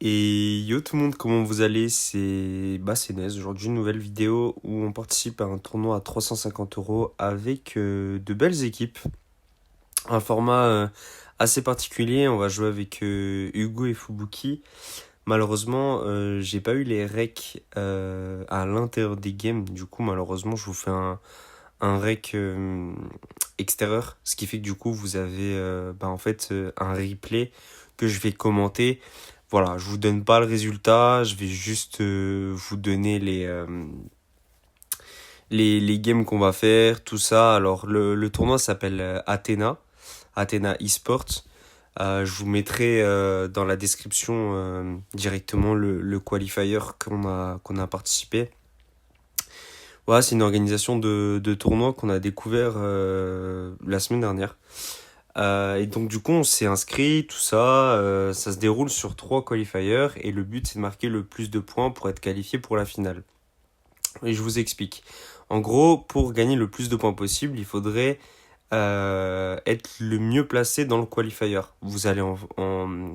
Et yo tout le monde, comment vous allez? C'est Nez. Aujourd'hui, une nouvelle vidéo où on participe à un tournoi à 350 € avec de belles équipes. Un format assez particulier. On va jouer avec Hugo et Fubuki. Malheureusement, j'ai pas eu les recs à l'intérieur des games. Du coup, malheureusement, je vous fais un rec extérieur. Ce qui fait que du coup, vous avez en fait un replay que je vais commenter. Voilà, je vous donne pas le résultat, je vais juste vous donner les games qu'on va faire, tout ça. Alors, le tournoi s'appelle Athena eSports. Je vous mettrai dans la description directement le qualifier qu'on a participé. Voilà, c'est une organisation de tournoi qu'on a découvert la semaine dernière. Et donc du coup on s'est inscrit, tout ça, ça se déroule sur 3 qualifiers et le but c'est de marquer le plus de points pour être qualifié pour la finale. Et je vous explique. En gros, pour gagner le plus de points possible, il faudrait être le mieux placé dans le qualifier. Vous allez en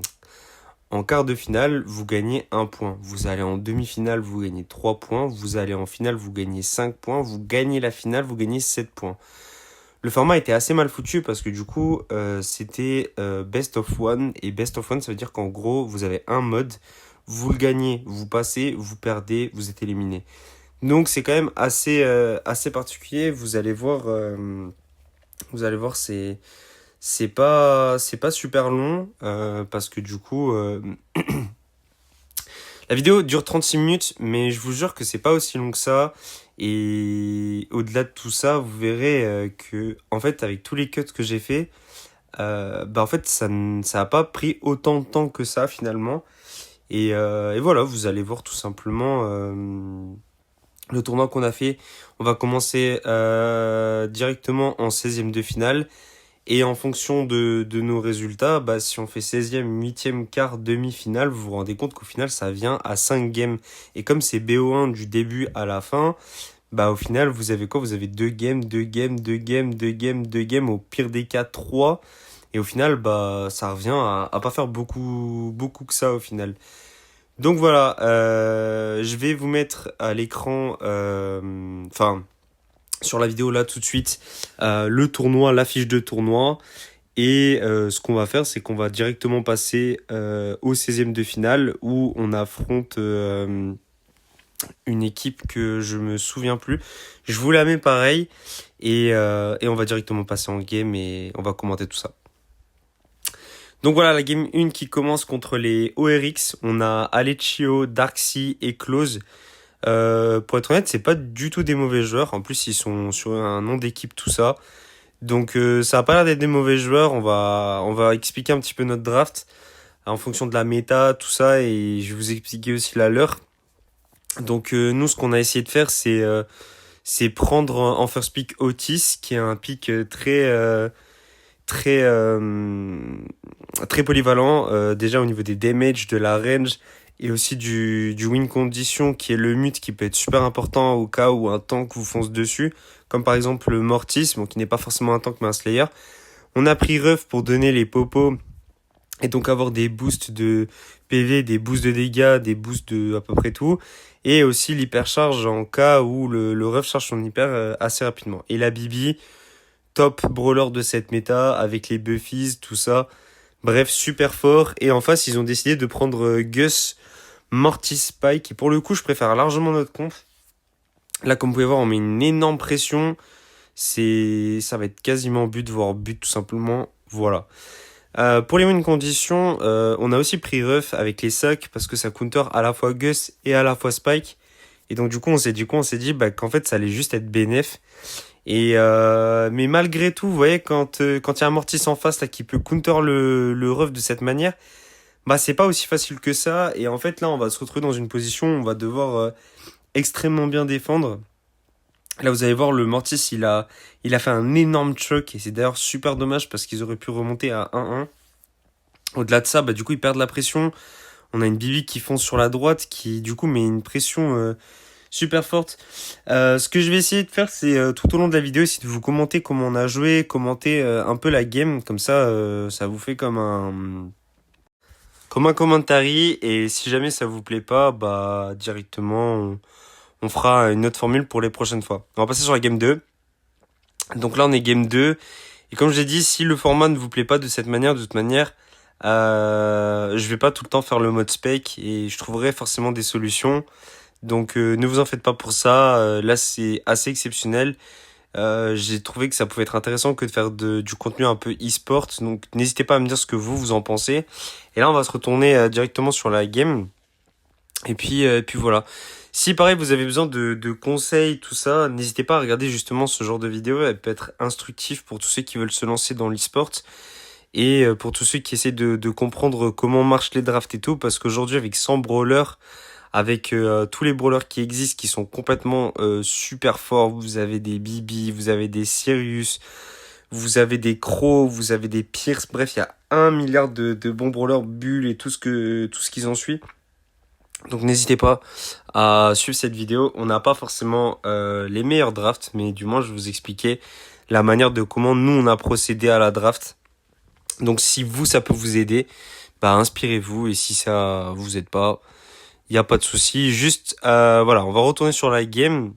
quart de finale, vous gagnez 1 point. Vous allez en demi-finale, vous gagnez 3 points. Vous allez en finale, vous gagnez 5 points. Vous gagnez la finale, vous gagnez 7 points. Le format était assez mal foutu parce que du coup, c'était best of one. Et best of one, ça veut dire qu'en gros, vous avez un mode. Vous le gagnez, vous passez, vous perdez, vous êtes éliminé. Donc c'est quand même assez particulier. Vous allez voir, c'est pas super long parce que du coup, la vidéo dure 36 minutes, mais je vous jure que c'est pas aussi long que ça. Et au-delà de tout ça, vous verrez que, en fait, avec tous les cuts que j'ai fait, en fait, ça a pas pris autant de temps que ça finalement. Et voilà, vous allez voir tout simplement le tournoi qu'on a fait. On va commencer directement en 16e de finale. Et en fonction de nos résultats, si on fait 16e, 8e, quart, demi-finale, vous vous rendez compte qu'au final, ça vient à 5 games. Et comme c'est BO1 du début à la fin, au final, vous avez quoi? Vous avez 2 games, 2 games, 2 games, 2 games, 2 games, au pire des cas, 3. Et au final, ça revient à pas faire beaucoup, beaucoup que ça au final. Donc voilà, je vais vous mettre à l'écran, sur la vidéo là tout de suite, le tournoi, la fiche de tournoi. Et ce qu'on va faire, c'est qu'on va directement passer au 16e de finale où on affronte une équipe que je me souviens plus. Je vous la mets pareil et on va directement passer en game et on va commenter tout ça. Donc voilà, la game 1 qui commence contre les ORX. On a Alecchio, Darksea et Close. Pour être honnête, c'est pas du tout des mauvais joueurs. En plus, ils sont sur un nom d'équipe, tout ça. Donc ça a pas l'air d'être des mauvais joueurs. On va expliquer un petit peu notre draft en fonction de la méta, tout ça, et je vais vous expliquer aussi la leur. Donc nous, ce qu'on a essayé de faire, c'est prendre en first pick Otis, qui est un pick très très polyvalent. Déjà au niveau des damage, de la range et aussi du win condition, qui est le mute, qui peut être super important au cas où un tank vous fonce dessus, comme par exemple le Mortis, qui n'est pas forcément un tank mais un Slayer. On a pris Ruff pour donner les popos et donc avoir des boosts de PV, des boosts de dégâts, des boosts de à peu près tout. Et aussi l'hypercharge en cas où le Ruff charge son hyper assez rapidement. Et la Bibi, top brawler de cette méta avec les buffies, tout ça. Bref, super fort. Et en face, ils ont décidé de prendre Gus, Mortis, Spike. Et pour le coup, je préfère largement notre conf. Là, comme vous pouvez voir, on met une énorme pression. Ça va être quasiment but, voire but tout simplement. Voilà. Pour les win conditions, on a aussi pris Ruff avec les sacs parce que ça counter à la fois Gus et à la fois Spike. Et donc du coup, on s'est dit qu'en fait, ça allait juste être bénef. Mais malgré tout, vous voyez, quand il y a un Mortis en face là, qui peut counter le Ruff de cette manière, c'est pas aussi facile que ça. Et en fait, là, on va se retrouver dans une position où on va devoir extrêmement bien défendre. Là, vous allez voir, le Mortis, il a fait un énorme choc. Et c'est d'ailleurs super dommage parce qu'ils auraient pu remonter à 1-1. Au-delà de ça, du coup, ils perdent la pression. On a une Bibi qui fonce sur la droite, qui du coup met une pression super forte. Ce que je vais essayer de faire, c'est tout au long de la vidéo, c'est de vous commenter comment on a joué, commenter un peu la game. Comme ça, ça vous fait comme comme un commentary. Et si jamais ça vous plaît pas, bah directement on fera une autre formule pour les prochaines fois. On va passer sur la game 2. Donc là on est game 2. Et comme je l'ai dit, si le format ne vous plaît pas de cette manière, de toute manière, je vais pas tout le temps faire le mode spec et je trouverai forcément des solutions. Donc ne vous en faites pas pour ça. Là c'est assez exceptionnel. J'ai trouvé que ça pouvait être intéressant que de faire du contenu un peu e-sport. Donc n'hésitez pas à me dire ce que vous en pensez. Et là on va se retourner directement sur la game. Et puis voilà. Si pareil vous avez besoin de conseils, tout ça, n'hésitez pas à regarder justement ce genre de vidéo. Elle peut être instructive pour tous ceux qui veulent se lancer dans l'e-sport. Et pour tous ceux qui essaient de comprendre comment marchent les drafts et tout. Parce qu'aujourd'hui avec 100 brawlers, avec tous les brawlers qui existent, qui sont complètement super forts. Vous avez des Bibi, vous avez des Sirius, vous avez des Crocs, vous avez des Pierce. Bref, il y a 1 milliard de bons brawlers, bulles et tout ce qu'ils en suit. Donc n'hésitez pas à suivre cette vidéo. On n'a pas forcément les meilleurs drafts, mais du moins je vais vous expliquer la manière de comment nous on a procédé à la draft. Donc si vous ça peut vous aider, bah inspirez-vous, et si ça vous aide pas, il n'y a pas de souci. Juste, voilà, on va retourner sur la game.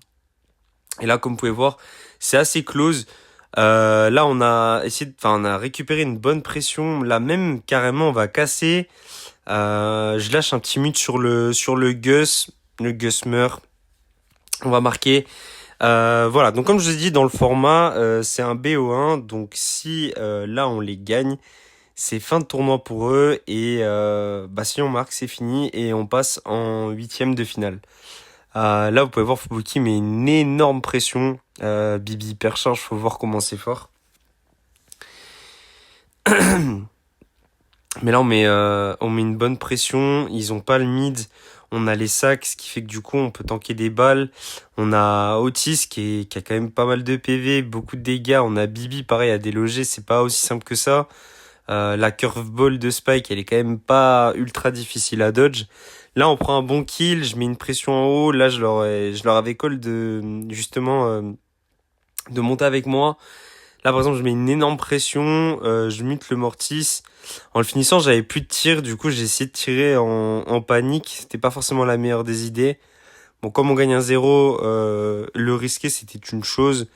Et là, comme vous pouvez voir, c'est assez close. Là, on a récupéré une bonne pression. Là, même, carrément, on va casser. Je lâche un petit mute sur le Gus. Le Gus meurt. On va marquer. Voilà, donc comme je vous ai dit, dans le format, c'est un BO1. Donc si là, on les gagne, c'est fin de tournoi pour eux. Et si on marque, c'est fini. Et on passe en huitième de finale. Là, vous pouvez voir, Fubuki met une énorme pression. Bibi hypercharge, faut voir comment c'est fort. Mais là, on met une bonne pression. Ils ont pas le mid. On a les sacs, ce qui fait que du coup, on peut tanker des balles. On a Otis qui a quand même pas mal de PV, beaucoup de dégâts. On a Bibi, pareil, à déloger. C'est pas aussi simple que ça. La curveball de Spike, elle est quand même pas ultra difficile à dodge. Là, on prend un bon kill, je mets une pression en haut. Là, je leur avais call de monter avec moi. Là, par exemple, je mets une énorme pression, je mute le Mortis. En le finissant, j'avais plus de tir, du coup, j'ai essayé de tirer en panique. C'était pas forcément la meilleure des idées. Bon, comme on gagne un 0, le risquer, c'était une chose.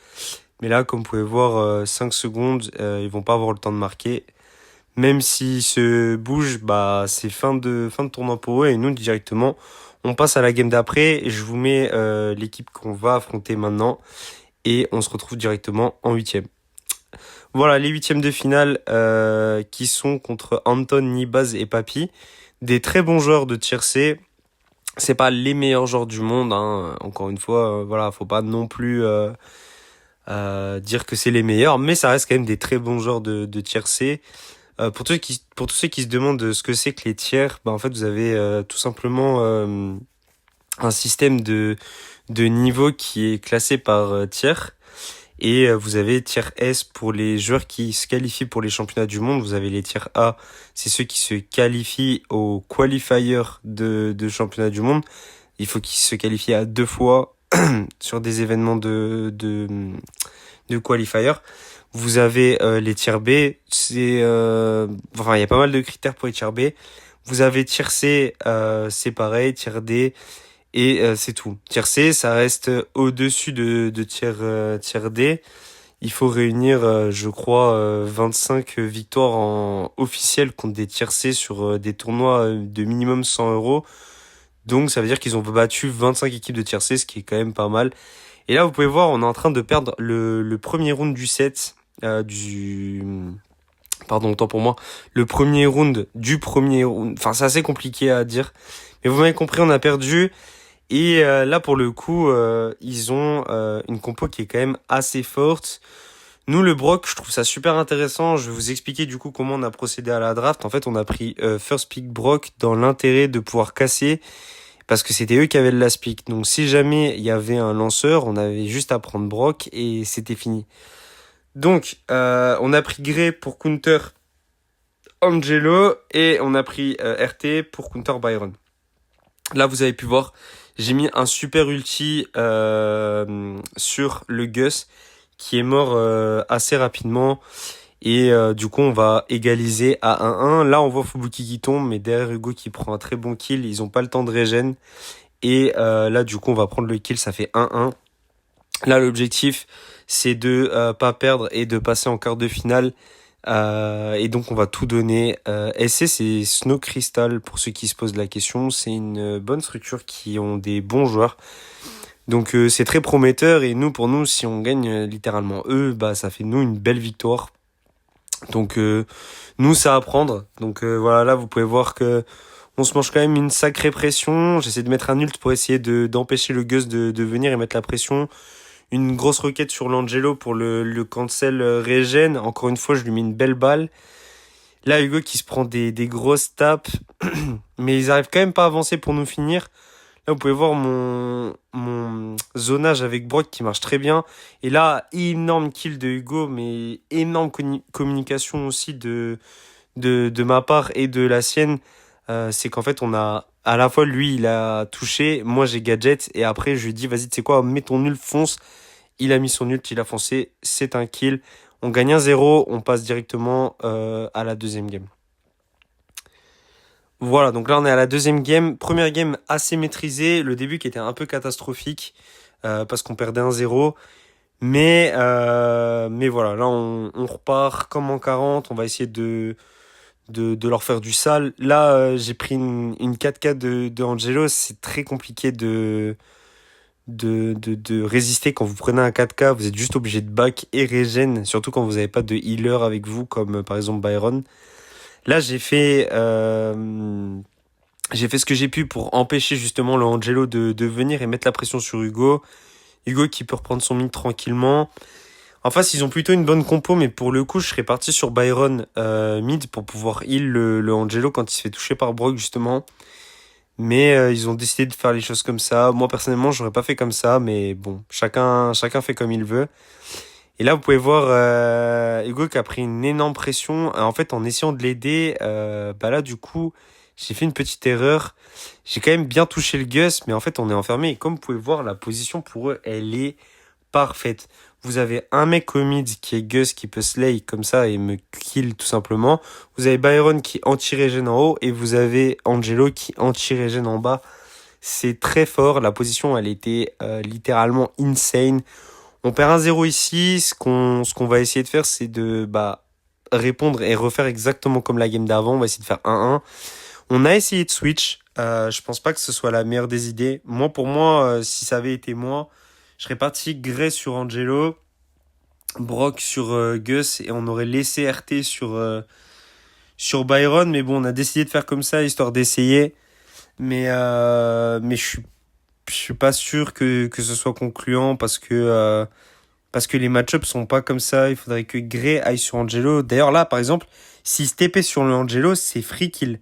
Mais là, comme vous pouvez voir, 5 secondes, ils vont pas avoir le temps de marquer. Même s'ils se bougent, bah, c'est fin de tournoi pour eux. Et nous, directement, on passe à la game d'après. Et je vous mets l'équipe qu'on va affronter maintenant. Et on se retrouve directement en huitième. Voilà, les huitièmes de finale qui sont contre Anton, Nibaz et Papi. Des très bons joueurs de tier C. C'est pas les meilleurs joueurs du monde, hein. Encore une fois, voilà, faut pas non plus dire que c'est les meilleurs. Mais ça reste quand même des très bons joueurs de tier C. Pour tous ceux qui se demandent ce que c'est que les tiers, bah en fait vous avez tout simplement un système de niveau qui est classé par tiers, et vous avez tiers S pour les joueurs qui se qualifient pour les championnats du monde. Vous avez les tiers A, c'est ceux qui se qualifient aux qualifiers de championnat du monde. Il faut qu'ils se qualifient à 2 fois sur des événements de qualifiers. Vous avez les tiers B, il y a pas mal de critères pour les tiers B. Vous avez tiers C, c'est pareil, tiers D, et c'est tout. Tiers C, ça reste au-dessus de tiers D. Il faut réunir, je crois, 25 victoires officielles contre des tiers C sur des tournois de minimum 100 euros. Donc ça veut dire qu'ils ont battu 25 équipes de tiers C, ce qui est quand même pas mal. Et là, vous pouvez voir, on est en train de perdre le premier round du set. Pardon, autant pour moi. Le premier round du premier round. Enfin, c'est assez compliqué à dire. Mais vous m'avez compris, on a perdu. Et là, pour le coup, ils ont une compo qui est quand même assez forte. Nous, le Brock, je trouve ça super intéressant. Je vais vous expliquer du coup comment on a procédé à la draft. En fait, on a pris First Pick Brock dans l'intérêt de pouvoir casser, parce que c'était eux qui avaient le last pick. Donc si jamais il y avait un lanceur, on avait juste à prendre Brock et c'était fini. Donc on a pris Grey pour counter Angelo, et on a pris RT pour counter Byron. Là, vous avez pu voir, j'ai mis un super ulti sur le Gus qui est mort assez rapidement. Et du coup, on va égaliser à 1-1. Là, on voit Fubuki qui tombe, mais derrière Hugo qui prend un très bon kill. Ils ont pas le temps de régène. Et là, du coup, on va prendre le kill. Ça fait 1-1. Là, l'objectif, c'est de pas perdre et de passer en quart de finale. Et donc, on va tout donner. SC, c'est Snow Crystal, pour ceux qui se posent la question. C'est une bonne structure qui ont des bons joueurs. Donc, c'est très prometteur. Et nous, pour nous, si on gagne littéralement eux, bah, ça fait nous une belle victoire. Donc, nous, ça à prendre. Donc, voilà, là, vous pouvez voir que on se mange quand même une sacrée pression. J'essaie de mettre un ult pour essayer d'empêcher le Gus de venir et mettre la pression. Une grosse requête sur l'Angelo pour le cancel régène. Encore une fois, je lui mets une belle balle. Là, Hugo qui se prend des grosses tapes. Mais ils arrivent quand même pas à avancer pour nous finir. Là, vous pouvez voir mon zonage avec Brock qui marche très bien. Et là, énorme kill de Hugo, mais énorme communication aussi de ma part et de la sienne. C'est qu'en fait, on a à la fois lui, il a touché, moi j'ai gadget, et après je lui dis, vas-y, tu sais quoi, mets ton nul, fonce. Il a mis son ult, il a foncé, c'est un kill. On gagne 1-0, on passe directement à la deuxième game. Voilà, donc là on est à la deuxième game. Première game assez maîtrisée, le début qui était un peu catastrophique parce qu'on perdait 1-0. Mais voilà, là on repart comme en 40, on va essayer de leur faire du sale. Là j'ai pris une 4K de Angelo, c'est très compliqué de résister quand vous prenez un 4K, vous êtes juste obligé de back et régène, surtout quand vous n'avez pas de healer avec vous, comme par exemple Byron. Là, j'ai fait ce que j'ai pu pour empêcher justement le Angelo de venir et mettre la pression sur Hugo. Hugo qui peut reprendre son mid tranquillement. En face, ils ont plutôt une bonne compo, mais pour le coup, je serais parti sur Byron mid pour pouvoir heal le Angelo quand il se fait toucher par Brock justement. Mais ils ont décidé de faire les choses comme ça. Moi, personnellement, j'aurais pas fait comme ça, mais bon, chacun fait comme il veut. Et là, vous pouvez voir Hugo qui a pris une énorme pression. En fait, en essayant de l'aider, bah là, du coup, j'ai fait une petite erreur. J'ai quand même bien touché le Gus, mais en fait, on est enfermé. Et comme vous pouvez voir, la position pour eux, elle est parfaite. Vous avez un mec au mid qui est Gus qui peut slay comme ça et me kill tout simplement. Vous avez Byron qui anti-régène en haut et vous avez Angelo qui anti-régène en bas. C'est très fort. La position, elle était littéralement insane. On perd 1-0 ici. Ce qu'on va essayer de faire, c'est de répondre et refaire exactement comme la game d'avant. On va essayer de faire 1-1. On a essayé de switch. Je pense pas que ce soit la meilleure des idées. Pour moi, si ça avait été moi, je serais parti Gray sur Angelo, Brock sur Gus et on aurait laissé RT sur Byron. Mais bon, on a décidé de faire comme ça histoire d'essayer. Mais je suis pas sûr que ce soit concluant parce que les match-ups sont pas comme ça. Il faudrait que Gray aille sur Angelo. D'ailleurs, là, par exemple, s'il se TP sur le Angelo, c'est free kill.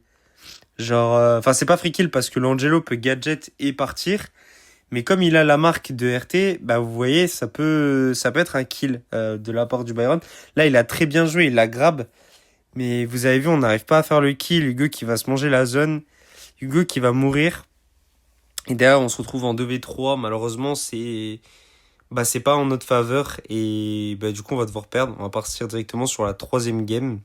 Genre, enfin, c'est pas free kill parce que l'Angelo peut gadget et partir. Mais comme il a la marque de RT, bah, vous voyez, ça peut être un kill de la part du Byron. Là, il a très bien joué, il la grab. Mais vous avez vu, on n'arrive pas à faire le kill. Hugo qui va se manger la zone. Hugo qui va mourir. Et derrière, on se retrouve en 2v3. Malheureusement, c'est pas en notre faveur. Et bah, du coup, on va devoir perdre. On va partir directement sur la troisième game.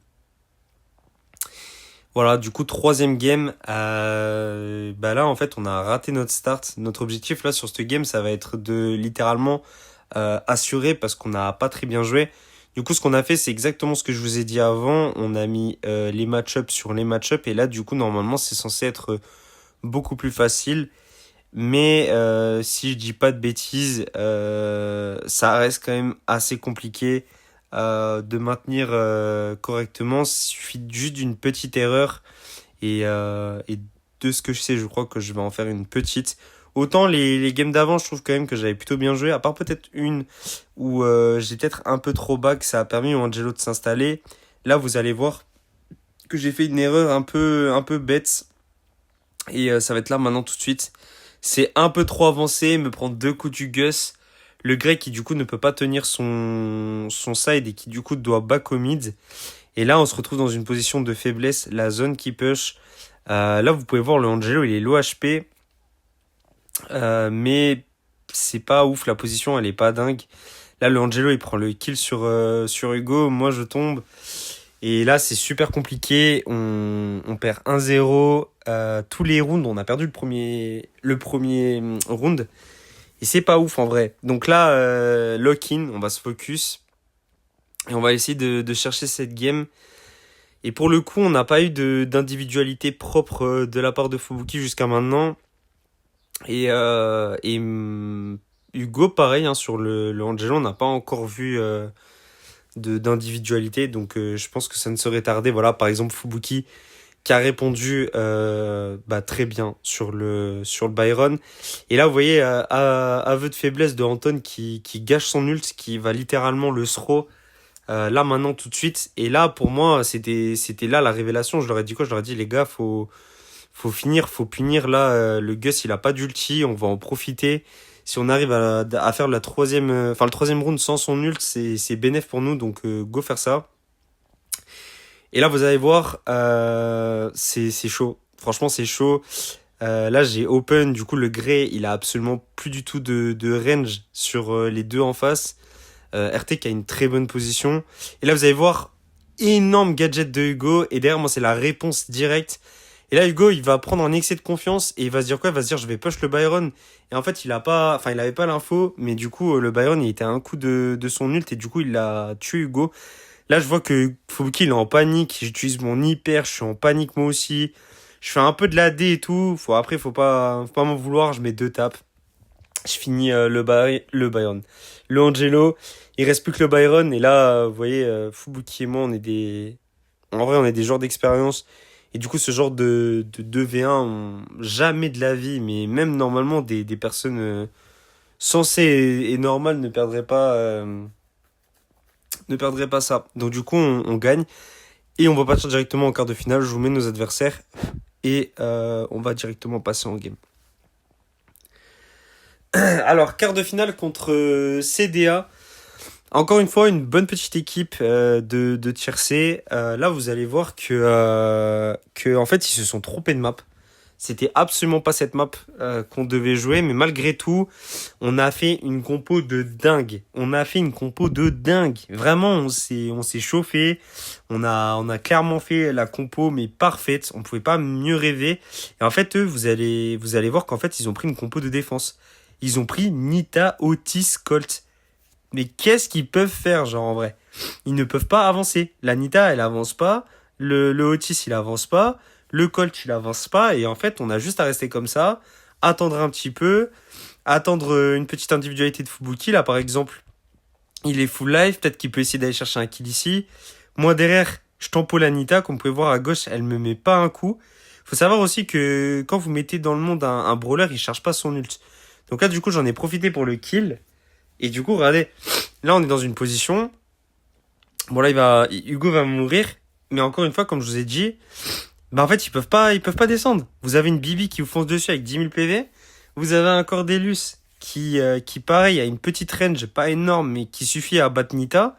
Voilà, du coup, troisième game. Bah là, en fait, on a raté notre start. Notre objectif, là, sur cette game, ça va être de littéralement assurer parce qu'on n'a pas très bien joué. Du coup, ce qu'on a fait, c'est exactement ce que je vous ai dit avant. On a mis les match-ups sur les match-ups. Et là, du coup, normalement, c'est censé être beaucoup plus facile. Mais si je dis pas de bêtises, ça reste quand même assez compliqué de maintenir correctement. Il suffit juste d'une petite erreur et de ce que je sais, je crois que je vais en faire une petite. Autant les games d'avant, je trouve quand même que j'avais plutôt bien joué, à part peut-être une où j'ai peut-être un peu trop back, ça a permis au Angelo de s'installer. Là, vous allez voir que j'ai fait une erreur un peu bête et ça va être là maintenant tout de suite. C'est un peu trop avancé, me prendre deux coups du Gus. Le grec qui du coup ne peut pas tenir son side et qui du coup doit back au mid. Et là on se retrouve dans une position de faiblesse, la zone qui push. Là vous pouvez voir le Angelo il est low HP. Mais c'est pas ouf, la position elle est pas dingue. Là, le Angelo, il prend le kill sur Hugo. Moi, je tombe. Et là, c'est super compliqué. On perd 1-0. Tous les rounds, on a perdu le premier round. Et c'est pas ouf en vrai. Donc là, lock-in, on va se focus. Et on va essayer de chercher cette game. Et pour le coup, on n'a pas eu d'individualité propre de la part de Fubuki jusqu'à maintenant. Et Hugo, pareil, hein, sur le Angelo, on n'a pas encore vu d'individualité. Donc je pense que ça ne serait tardé. Voilà, par exemple, Fubuki qui a répondu très bien sur le Byron. Et là, vous voyez, aveu de faiblesse de Anton qui gâche son ult, qui va littéralement le throw là maintenant tout de suite. Et là, pour moi, c'était là la révélation. Je leur ai dit quoi? Je leur ai dit, les gars, faut finir, faut punir. Là, le Gus, il a pas d'ulti, on va en profiter. Si on arrive à faire le troisième round sans son ult, c'est bénéf pour nous, donc go faire ça. Et là, vous allez voir, c'est chaud. Franchement, c'est chaud. Là, j'ai open. Du coup, le Grey, il a absolument plus du tout de range sur les deux en face. RT qui a une très bonne position. Et là, vous allez voir, énorme gadget de Hugo. Et derrière, moi, c'est la réponse directe. Et là, Hugo, il va prendre un excès de confiance et il va se dire quoi? Il va se dire, je vais push le Byron. Et en fait, il avait pas l'info. Mais du coup, le Byron, il était à un coup de son ult. Et du coup, il a tué Hugo. Là, je vois que Fubuki, il est en panique. J'utilise mon hyper. Je suis en panique moi aussi. Je fais un peu de la D et tout. Après, faut pas m'en vouloir. Je mets 2 tapes. Je finis le Byron. Le Angelo. Il reste plus que le Byron. Et là, vous voyez, Fubuki et moi, en vrai, on est des joueurs d'expérience. Et du coup, ce genre de 2v1, jamais de la vie, mais même normalement, des personnes sensées et normales ne perdraient pas ça. Donc du coup, on gagne. Et on va partir directement en quart de finale. Je vous mets nos adversaires. Et on va directement passer en game. Alors, quart de finale contre CDA. Encore une fois, une bonne petite équipe de tier C. Là, vous allez voir que en fait, ils se sont trompés de map. C'était absolument pas cette map qu'on devait jouer, mais malgré tout, on a fait une compo de dingue. Vraiment, on s'est chauffé. On a clairement fait la compo, mais parfaite. On pouvait pas mieux rêver. Et en fait, eux, vous allez voir qu'en fait, ils ont pris une compo de défense. Ils ont pris Nita, Otis, Colt. Mais qu'est-ce qu'ils peuvent faire, genre, en vrai? Ils ne peuvent pas avancer. La Nita, elle avance pas. Le Otis, il avance pas. Le Colt, il avance pas. Et en fait, on a juste à rester comme ça, attendre un petit peu, attendre une petite individualité de Fubuki. Là, par exemple, il est full life. Peut-être qu'il peut essayer d'aller chercher un kill ici. Moi, derrière, je tempo la Nita. Comme vous pouvez voir à gauche, elle me met pas un coup. Faut savoir aussi que quand vous mettez dans le monde un brawler, il charge pas son ult. Donc là, du coup, j'en ai profité pour le kill. Et du coup, regardez, là, on est dans une position. Bon, là, Hugo va mourir. Mais encore une fois, comme je vous ai dit, en fait, ils peuvent pas descendre. Vous avez une Bibi qui vous fonce dessus avec 10 000 PV. Vous avez un Cordelius qui pareil, a une petite range, pas énorme, mais qui suffit à battre Nita.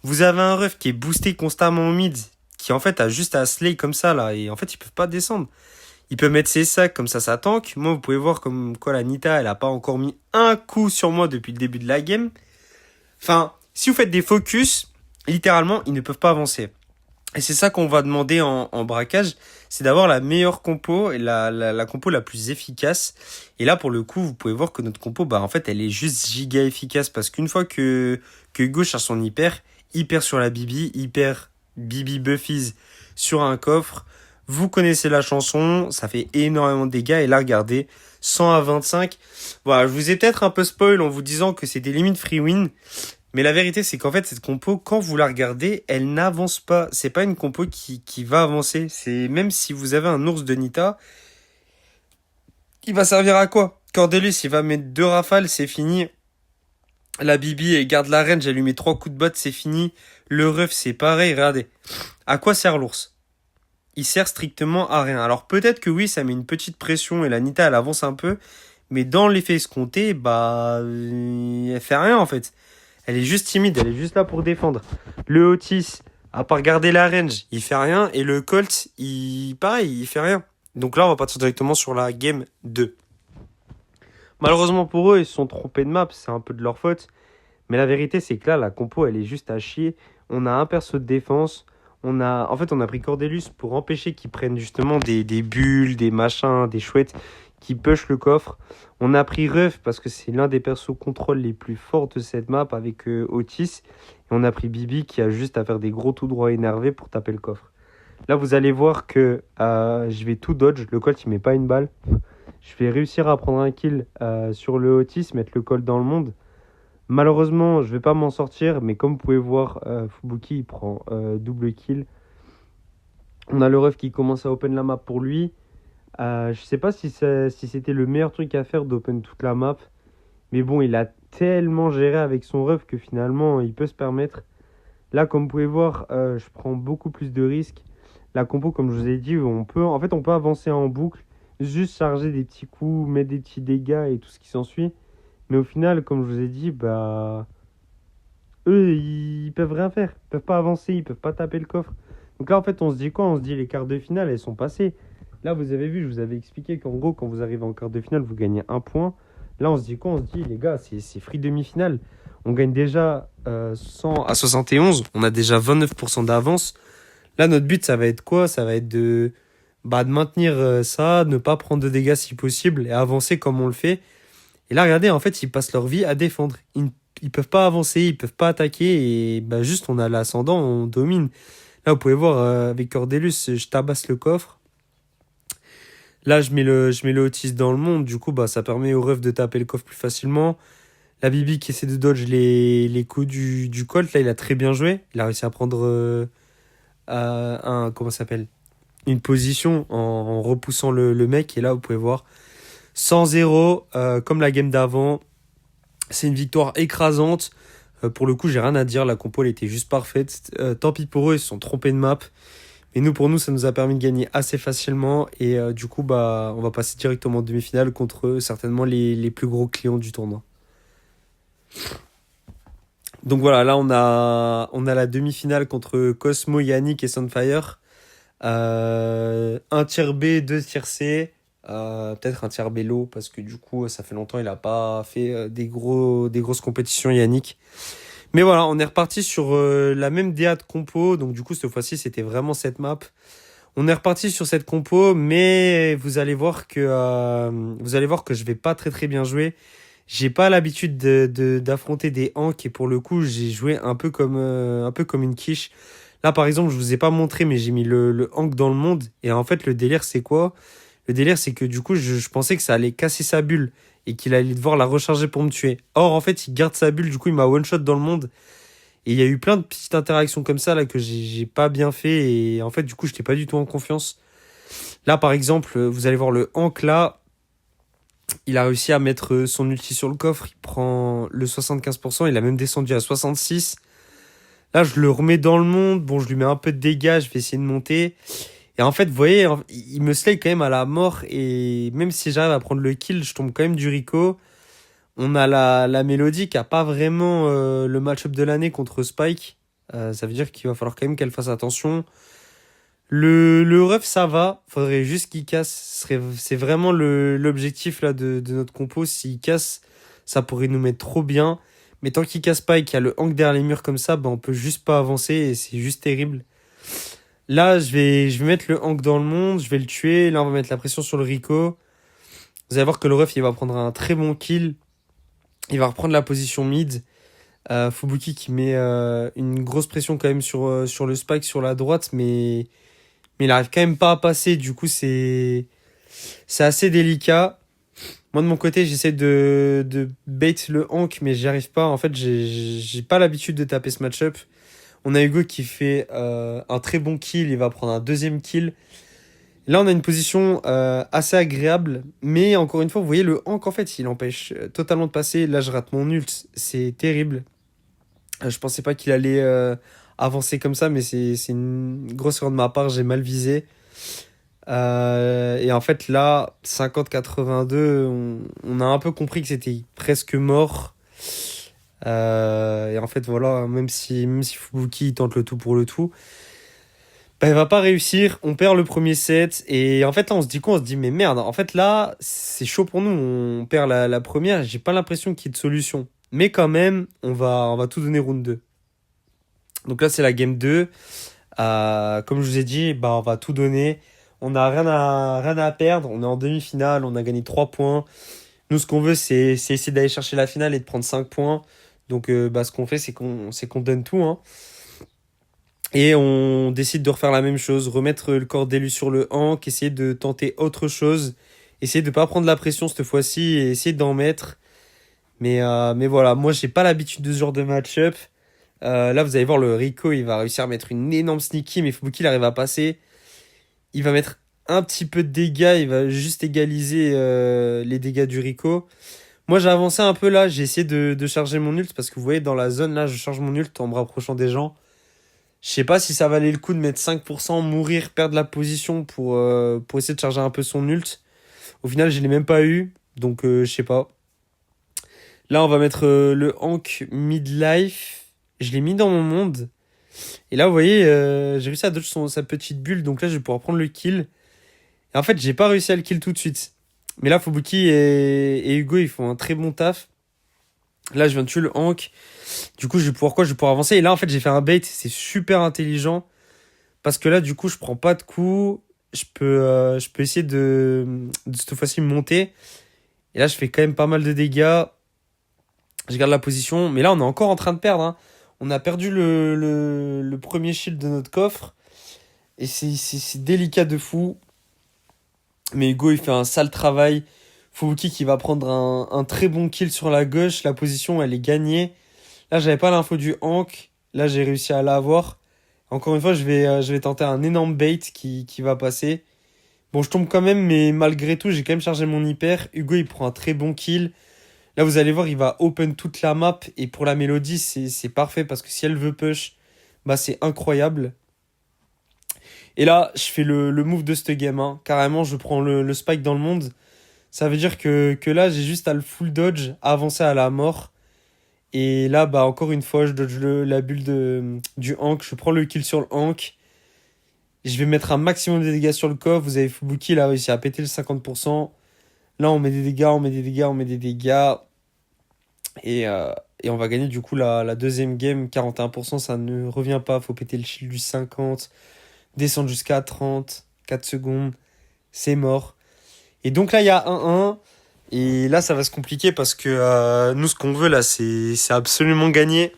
Vous avez un ref qui est boosté constamment au mid, qui en fait a juste à slay comme ça, là. Et en fait, ils peuvent pas descendre. Il peut mettre ses sacs, comme ça tank. Moi, vous pouvez voir comme quoi la Nita, elle a pas encore mis un coup sur moi depuis le début de la game. Enfin, si vous faites des focus, littéralement, ils ne peuvent pas avancer. Et c'est ça qu'on va demander en braquage, c'est d'avoir la meilleure compo et la compo la plus efficace. Et là, pour le coup, vous pouvez voir que notre compo, en fait, elle est juste giga efficace parce qu'une fois que Hugo cherche son hyper sur la Bibi, hyper Bibi Buffies sur un coffre. Vous connaissez la chanson, ça fait énormément de dégâts. Et là, regardez, 100 à 25. Voilà, je vous ai peut-être un peu spoil en vous disant que c'était limite free win. Mais la vérité, c'est qu'en fait, cette compo, quand vous la regardez, elle n'avance pas. C'est pas une compo qui va avancer. C'est même si vous avez un ours de Nita, il va servir à quoi? Cordelius, il va mettre 2 rafales, c'est fini. La Bibi, elle garde la range, elle lui met 3 coups de botte, c'est fini. Le ref, c'est pareil, regardez. À quoi sert l'ours? Il sert strictement à rien. Alors peut-être que oui, ça met une petite pression et la Nita, elle avance un peu. Mais dans l'effet escompté, elle fait rien en fait. Elle est juste timide, elle est juste là pour défendre. Le Otis, à part garder la range, il fait rien. Et le Colt, pareil, il fait rien. Donc là, on va partir directement sur la game 2. Malheureusement pour eux, ils se sont trompés de map, c'est un peu de leur faute. Mais la vérité, c'est que là, la compo, elle est juste à chier. On a un perso de défense. En fait, on a pris Cordelius pour empêcher qu'ils prennent justement des bulles, des machins, des chouettes qui push le coffre. On a pris Ruff parce que c'est l'un des persos contrôle les plus forts de cette map avec Otis. Et on a pris Bibi qui a juste à faire des gros tout droits énervés pour taper le coffre. Là, vous allez voir que je vais tout dodge. Le Colt, il met pas une balle. Je vais réussir à prendre un kill sur le Otis, mettre le Colt dans le monde. Malheureusement, je vais pas m'en sortir, mais comme vous pouvez voir, Fubuki il prend double kill. On a le ref qui commence à open la map pour lui. Je sais pas si c'était le meilleur truc à faire d'open toute la map, mais bon, il a tellement géré avec son ref que finalement, il peut se permettre. Là, comme vous pouvez voir, je prends beaucoup plus de risques. La compo, comme je vous ai dit, on peut avancer en boucle, juste charger des petits coups, mettre des petits dégâts et tout ce qui s'ensuit. Mais au final, comme je vous ai dit, bah, eux, ils peuvent rien faire. Ils peuvent pas avancer, ils peuvent pas taper le coffre. Donc là, en fait, on se dit quoi? On se dit les quarts de finale, elles sont passées. Là, vous avez vu, je vous avais expliqué qu'en gros, quand vous arrivez en quart de finale, vous gagnez un point. Là, on se dit quoi? On se dit, les gars, c'est free demi-finale. On gagne déjà 100 à 71. On a déjà 29% d'avance. Là, notre but, ça va être quoi? Ça va être de maintenir ça, ne pas prendre de dégâts si possible et avancer comme on le fait. Et là, regardez, en fait, ils passent leur vie à défendre. Ils peuvent pas avancer, ils peuvent pas attaquer. Et bah, juste, on a l'ascendant, on domine. Là, vous pouvez voir, avec Cordelius, je tabasse le coffre. Là, je mets le Otis dans le monde. Du coup, bah, ça permet au ref de taper le coffre plus facilement. La Bibi qui essaie de dodge les coups du Colt, là, il a très bien joué. Il a réussi à prendre comment ça s'appelle? Une position en repoussant le mec. Et là, vous pouvez voir, 100-0, comme la game d'avant. C'est une victoire écrasante. Pour le coup, j'ai rien à dire. La compo, elle était juste parfaite. Tant pis pour eux, ils se sont trompés de map. Mais nous, pour nous, ça nous a permis de gagner assez facilement. Et du coup, bah, on va passer directement en demi-finale contre certainement les plus gros clients du tournoi. Donc voilà, là, on a la demi-finale contre Cosmo, Yannick et Sunfire. Un tiers B, deux tiers C. Peut-être un tiers B low parce que du coup, ça fait longtemps il a pas fait des grosses compétitions, Yannick. Mais voilà, on est reparti sur la même DA de compo. Donc du coup, cette fois-ci, c'était vraiment cette map. On est reparti sur cette compo, mais vous allez voir que je vais pas très très bien jouer. J'ai pas l'habitude d'affronter des hanks et pour le coup, j'ai joué un peu comme une quiche. Là, par exemple, je vous ai pas montré, mais j'ai mis le hank dans le monde. Et en fait, le délire, c'est quoi? Le délire, c'est que du coup, je pensais que ça allait casser sa bulle et qu'il allait devoir la recharger pour me tuer. Or, en fait, il garde sa bulle, du coup, il m'a one-shot dans le monde. Et il y a eu plein de petites interactions comme ça là que j'ai pas bien fait. Et en fait, du coup, j'étais pas du tout en confiance. Là, par exemple, vous allez voir le Hank là. Il a réussi à mettre son ulti sur le coffre. Il prend le 75%. Il a même descendu à 66. Là, je le remets dans le monde. Bon, je lui mets un peu de dégâts. Je vais essayer de monter. Et en fait, vous voyez, il me slay quand même à la mort. Et même si j'arrive à prendre le kill, je tombe quand même du Rico. On a la Mélodie qui a pas vraiment le match-up de l'année contre Spike. Ça veut dire qu'il va falloir quand même qu'elle fasse attention. Le ref, ça va. Faudrait juste qu'il casse. C'est vraiment l'objectif là de notre compo. S'il casse, ça pourrait nous mettre trop bien. Mais tant qu'il casse pas et qu'il y a le hank derrière les murs comme ça, bah, on peut juste pas avancer et c'est juste terrible. Là, je vais mettre le hank dans le monde. Je vais le tuer. Là, on va mettre la pression sur le Rico. Vous allez voir que le ref, il va prendre un très bon kill. Il va reprendre la position mid. Fubuki qui met une grosse pression quand même sur le spike sur la droite, mais il arrive quand même pas à passer. Du coup, c'est assez délicat. Moi, de mon côté, j'essaie de bait le hank, mais j'y arrive pas. En fait, j'ai pas l'habitude de taper ce match-up. On a Hugo qui fait un très bon kill. Il va prendre un deuxième kill. Là, on a une position assez agréable. Mais encore une fois, vous voyez, le hank, en fait, il empêche totalement de passer. Là, je rate mon ult. C'est terrible. Je pensais pas qu'il allait avancer comme ça, mais c'est une grosse erreur de ma part. J'ai mal visé. Et en fait, là, 50-82, on a un peu compris que c'était presque mort. Et en fait, voilà, même si Fubuki tente le tout pour le tout, bah, il va pas réussir. On perd le premier set. Et en fait, là, on se dit quoi? On se dit, mais merde, en fait, là, c'est chaud pour nous. On perd la première. J'ai pas l'impression qu'il y ait de solution. Mais quand même, on va tout donner round 2. Donc là, c'est la game 2. Comme je vous ai dit, bah, on va tout donner. On n'a rien à perdre. On est en demi-finale. On a gagné 3 points. Nous, ce qu'on veut, c'est essayer d'aller chercher la finale et de prendre 5 points. Donc, bah, ce qu'on fait, c'est qu'on donne tout, hein. Et on décide de refaire la même chose. Remettre le corps d'élu sur le hank. Essayer de tenter autre chose. Essayer de ne pas prendre la pression cette fois-ci. Et essayer d'en mettre. Mais voilà, moi, j'ai pas l'habitude de ce genre de match-up. Là, vous allez voir, le Rico, il va réussir à mettre une énorme sneaky, mais Fubuki, il arrive à passer. Il va mettre un petit peu de dégâts, il va juste égaliser les dégâts du Rico. Moi, j'ai avancé un peu là, j'ai essayé de charger mon ult, parce que vous voyez, dans la zone, là, je charge mon ult en me rapprochant des gens. Je sais pas si ça valait le coup de mettre 5%, mourir, perdre la position pour essayer de charger un peu son ult. Au final, je l'ai même pas eu, donc je sais pas. Là, on va mettre le Hank midlife. Je l'ai mis dans mon monde. Et là, vous voyez, j'ai réussi à dodge sa petite bulle. Donc là, je vais pouvoir prendre le kill. Et en fait, j'ai pas réussi à le kill tout de suite. Mais là, Fubuki et Hugo, ils font un très bon taf. Là, je viens de tuer le Hank. Du coup, je vais pouvoir avancer. Et là, en fait, j'ai fait un bait. C'est super intelligent. Parce que là, du coup, je prends pas de coups. Je peux essayer de cette fois-ci monter. Et là, je fais quand même pas mal de dégâts. Je garde la position. Mais là, on est encore en train de perdre, hein. On a perdu le premier shield de notre coffre. Et c'est délicat de fou. Mais Hugo, il fait un sale travail. Fubuki qui va prendre un très bon kill sur la gauche. La position, elle est gagnée. Là, j'avais pas l'info du Hank. Là, j'ai réussi à l'avoir. Encore une fois, je vais tenter un énorme bait qui va passer. Bon, je tombe quand même, mais malgré tout, j'ai quand même chargé mon hyper. Hugo, il prend un très bon kill. Là, vous allez voir, il va open toute la map. Et pour la mélodie, c'est parfait parce que si elle veut push, bah, c'est incroyable. Et là, je fais le move de cette game, hein. Carrément, je prends le spike dans le monde. Ça veut dire que là, j'ai juste à le full dodge, à avancer à la mort. Et là, bah, encore une fois, je dodge la bulle du Hank. Je prends le kill sur le Hank. Je vais mettre un maximum de dégâts sur le coffre. Vous avez Fubuki, il a réussi à péter le 50%. Là, on met des dégâts, on met des dégâts, on met des dégâts. Et, euh, et on va gagner du coup la deuxième game. 41%, ça ne revient pas. Faut péter le shield du 50. Descendre jusqu'à 30. 4 secondes. C'est mort. Et donc là, il y a 1-1. Et là, ça va se compliquer parce que nous, ce qu'on veut là, c'est absolument gagner.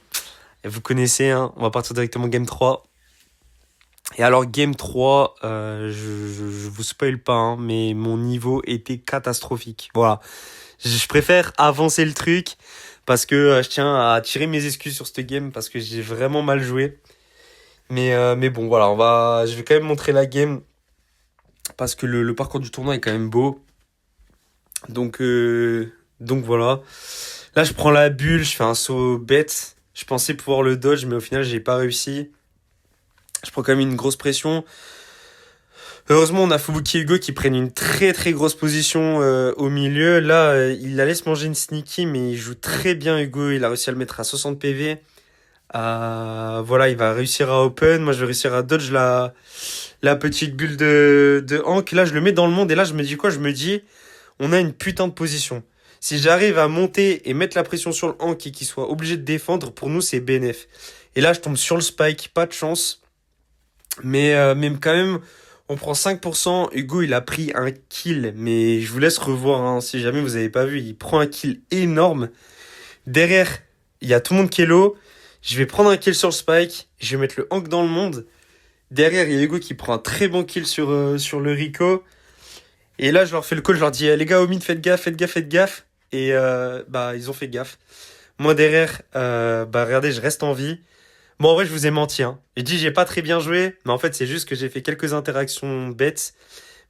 Et vous connaissez, hein, on va partir directement game 3. Et alors, game 3, je vous spoil pas, hein, mais mon niveau était catastrophique. Voilà. Je préfère avancer le truc parce que je tiens à tirer mes excuses sur cette game parce que j'ai vraiment mal joué. Mais bon, voilà, je vais quand même montrer la game parce que le parcours du tournoi est quand même beau. Donc voilà. Là, je prends la bulle, je fais un saut bête. Je pensais pouvoir le dodge, mais au final, j'ai pas réussi. Je prends quand même une grosse pression. Heureusement, on a Fubuki et Hugo qui prennent une très très grosse position au milieu. Là, il la laisse manger une sneaky, mais il joue très bien Hugo. Il a réussi à le mettre à 60 PV. Voilà, il va réussir à open. Moi, je vais réussir à dodge la petite bulle de Hank. Là, je le mets dans le monde. Et là, je me dis quoi? Je me dis, on a une putain de position. Si j'arrive à monter et mettre la pression sur le Hank et qu'il soit obligé de défendre, pour nous, c'est BNF. Et là, je tombe sur le spike. Pas de chance. Mais quand même, on prend 5%. Hugo, il a pris un kill. Mais je vous laisse revoir, hein, si jamais vous avez pas vu. Il prend un kill énorme. Derrière, il y a tout le monde qui est low. Je vais prendre un kill sur le spike. Je vais mettre le Hank dans le monde. Derrière, il y a Hugo qui prend un très bon kill sur le Rico. Et là, je leur fais le call. Je leur dis, les gars, au mid, faites gaffe, faites gaffe, faites gaffe. Et bah, ils ont fait gaffe. Moi, derrière, bah, regardez, je reste en vie. Bon, en vrai, je vous ai menti, hein. J'ai dit, j'ai pas très bien joué, mais en fait, c'est juste que j'ai fait quelques interactions bêtes.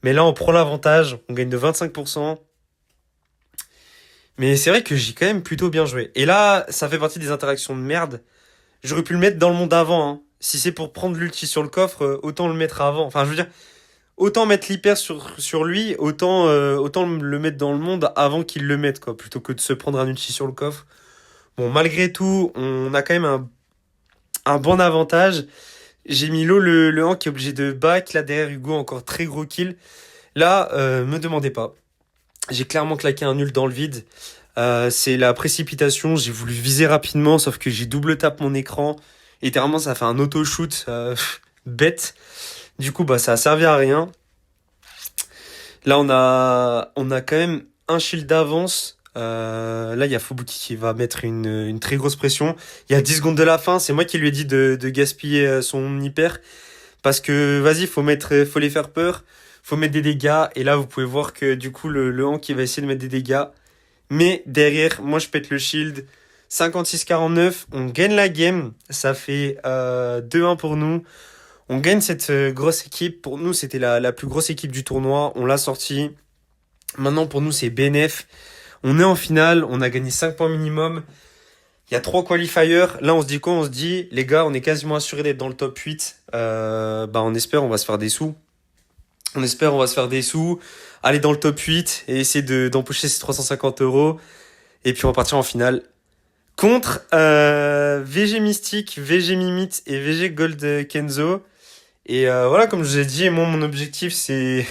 Mais là, on prend l'avantage, on gagne de 25%. Mais c'est vrai que j'ai quand même plutôt bien joué. Et là, ça fait partie des interactions de merde. J'aurais pu le mettre dans le monde avant, hein. Si c'est pour prendre l'ulti sur le coffre, autant le mettre avant. Enfin, je veux dire, autant mettre l'hyper sur lui, autant le mettre dans le monde avant qu'il le mette, quoi. Plutôt que de se prendre un ulti sur le coffre. Bon, malgré tout, on a quand même un bon avantage. J'ai mis low le Hank qui est obligé de back. Là, derrière Hugo, encore très gros kill. Là, me demandez pas. J'ai clairement claqué un nul dans le vide. C'est la précipitation. J'ai voulu viser rapidement, sauf que j'ai double tape mon écran. Et littéralement, ça fait un auto-shoot bête. Du coup, bah, ça a servi à rien. Là, on a quand même un shield d'avance. Là, il y a Fubuki qui va mettre une très grosse pression. Il y a 10 secondes de la fin. C'est moi qui lui ai dit de gaspiller son hyper. Parce que, vas-y, faut les faire peur. Faut mettre des dégâts. Et là, vous pouvez voir que, du coup, le Hank, il va essayer de mettre des dégâts. Mais derrière, moi, je pète le shield. 56-49. On gagne la game. Ça fait 2-1 pour nous. On gagne cette grosse équipe. Pour nous, c'était la plus grosse équipe du tournoi. On l'a sortie. Maintenant, pour nous, c'est BNF. On est en finale. On a gagné 5 points minimum. Il y a 3 qualifiers. Là, on se dit quoi? On se dit, les gars, on est quasiment assuré d'être dans le top 8. Bah, on espère, on va se faire des sous. On espère, on va se faire des sous. Aller dans le top 8 et essayer d'empocher ces 350 euros. Et puis, on va partir en finale contre VG Mystique, VG Mimite et VG Gold Kenzo. Et voilà, comme je vous ai dit, moi, mon objectif, c'est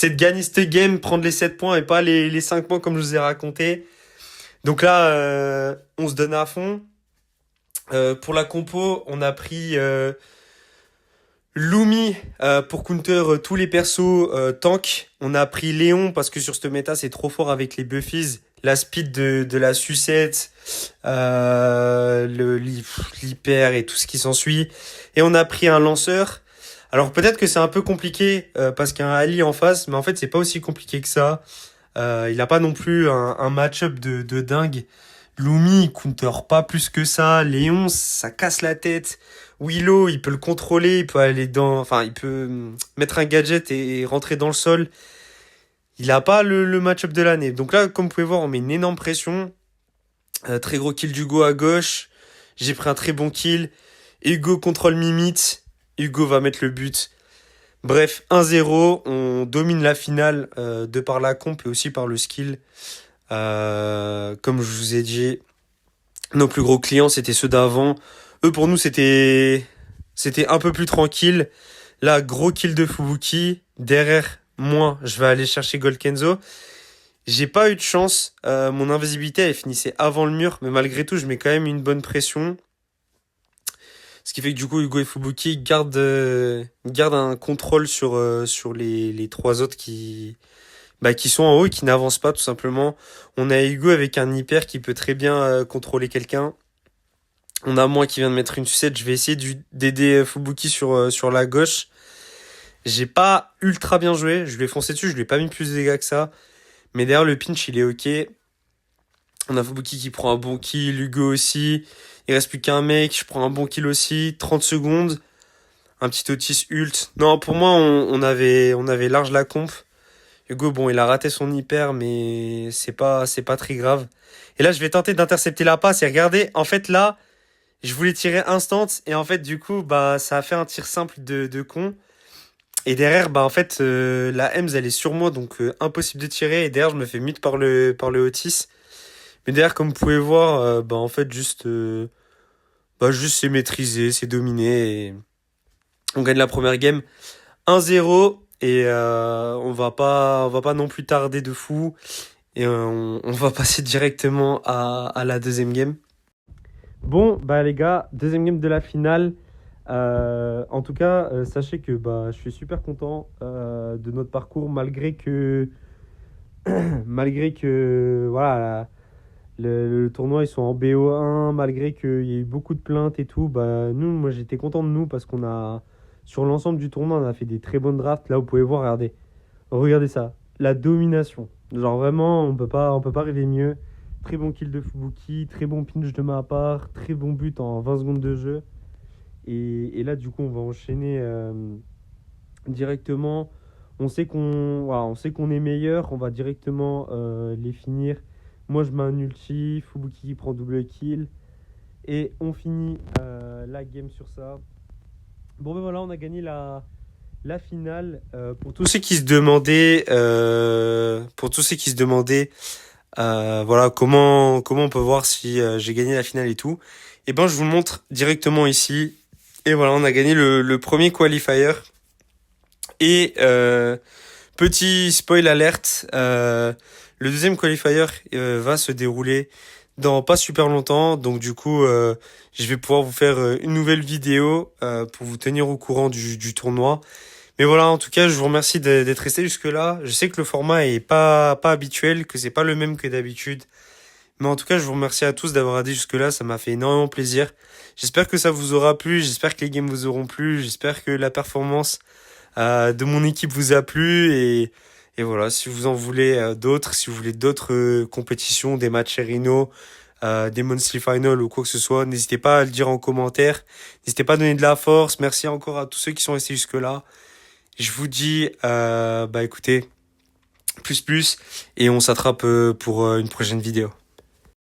de gagner cette game, prendre les 7 points et pas les 5 points comme je vous ai raconté. Donc là, on se donne à fond. Pour la compo, on a pris Lumi pour counter tous les persos tank. On a pris Léon parce que sur cette méta, c'est trop fort avec les buffies. La speed de la sucette, l'hyper et tout ce qui s'ensuit. Et on a pris un lanceur. Alors peut-être que c'est un peu compliqué parce qu'il y a un Ali en face, mais en fait c'est pas aussi compliqué que ça. Il a pas non plus un match-up de dingue. Lumi, il counter pas plus que ça. Léon, ça casse la tête. Willow, il peut le contrôler, il peut aller enfin, il peut mettre un gadget et rentrer dans le sol. Il a pas le match-up de l'année. Donc là, comme vous pouvez voir, on met une énorme pression. Très gros kill d'Hugo à gauche. J'ai pris un très bon kill. Hugo contrôle Mimite. Hugo va mettre le but. Bref, 1-0. On domine la finale de par la comp et aussi par le skill. Comme je vous ai dit, nos plus gros clients, c'était ceux d'avant. Eux, pour nous, c'était un peu plus tranquille. Là, gros kill de Fubuki. Derrière, moi, je vais aller chercher Gold Kenzo. J'ai pas eu de chance. Mon invisibilité, elle finissait avant le mur. Mais malgré tout, je mets quand même une bonne pression. Ce qui fait que du coup, Hugo et Fubuki gardent un contrôle sur les trois autres qui sont en haut et qui n'avancent pas, tout simplement. On a Hugo avec un hyper qui peut très bien contrôler quelqu'un. On a moi qui vient de mettre une sucette. Je vais essayer d'aider Fubuki sur la gauche. J'ai pas ultra bien joué. Je lui ai foncé dessus. Je lui ai pas mis plus de dégâts que ça. Mais derrière, le pinch, il est ok. On a Fubuki qui prend un bon kill. Hugo aussi. Il reste plus qu'un mec. Je prends un bon kill aussi. 30 secondes. Un petit Otis ult. Non, pour moi, on avait large la comp. Hugo, bon, il a raté son hyper, mais c'est pas très grave. Et là, je vais tenter d'intercepter la passe. Et regardez, en fait, là, je voulais tirer instant. Et en fait, du coup, bah, ça a fait un tir simple de con. Et derrière, bah, en fait, la Ems, elle est sur moi, donc impossible de tirer. Et derrière, je me fais mute par le Otis. Mais derrière, comme vous pouvez voir, bah, en fait, juste c'est maîtrisé, c'est dominé. Et on gagne la première game 1-0. Et on va pas non plus tarder de fou. Et on va passer directement à la deuxième game. Bon, bah les gars, deuxième game de la finale. En tout cas, sachez que bah, je suis super content de notre parcours, malgré que voilà, le tournoi, ils sont en BO1, malgré qu'il y ait eu beaucoup de plaintes et tout. Bah, moi j'étais content de nous parce qu'on a, sur l'ensemble du tournoi, on a fait des très bonnes drafts. Là, vous pouvez voir, regardez ça, la domination. Genre vraiment, on peut pas rêver mieux. Très bon kill de Fubuki, très bon pinch de ma part, très bon but en 20 secondes de jeu. Et là, du coup, on va enchaîner directement. On sait qu'on est meilleur, on va directement les finir. Moi, je mets un ulti, Fubuki qui prend double kill. Et on finit la game sur ça. Bon, ben voilà, on a gagné la finale. Pour tous ceux qui se demandaient, voilà, comment on peut voir si j'ai gagné la finale et tout. Et ben, je vous le montre directement ici. Et voilà, on a gagné le premier qualifier. Et petit spoil alerte, Le deuxième qualifier va se dérouler dans pas super longtemps. Donc du coup, je vais pouvoir vous faire une nouvelle vidéo pour vous tenir au courant du tournoi. Mais voilà, en tout cas, je vous remercie d'être resté jusque-là. Je sais que le format est pas habituel, que c'est pas le même que d'habitude. Mais en tout cas, je vous remercie à tous d'avoir adhéré jusque-là. Ça m'a fait énormément plaisir. J'espère que ça vous aura plu. J'espère que les games vous auront plu. J'espère que la performance de mon équipe vous a plu. Et voilà, si vous en voulez d'autres, si vous voulez d'autres compétitions, des matchs Rhino, des Monthly Final ou quoi que ce soit, n'hésitez pas à le dire en commentaire. N'hésitez pas à donner de la force. Merci encore à tous ceux qui sont restés jusque-là. Je vous dis, bah écoutez, plus, et on s'attrape pour une prochaine vidéo.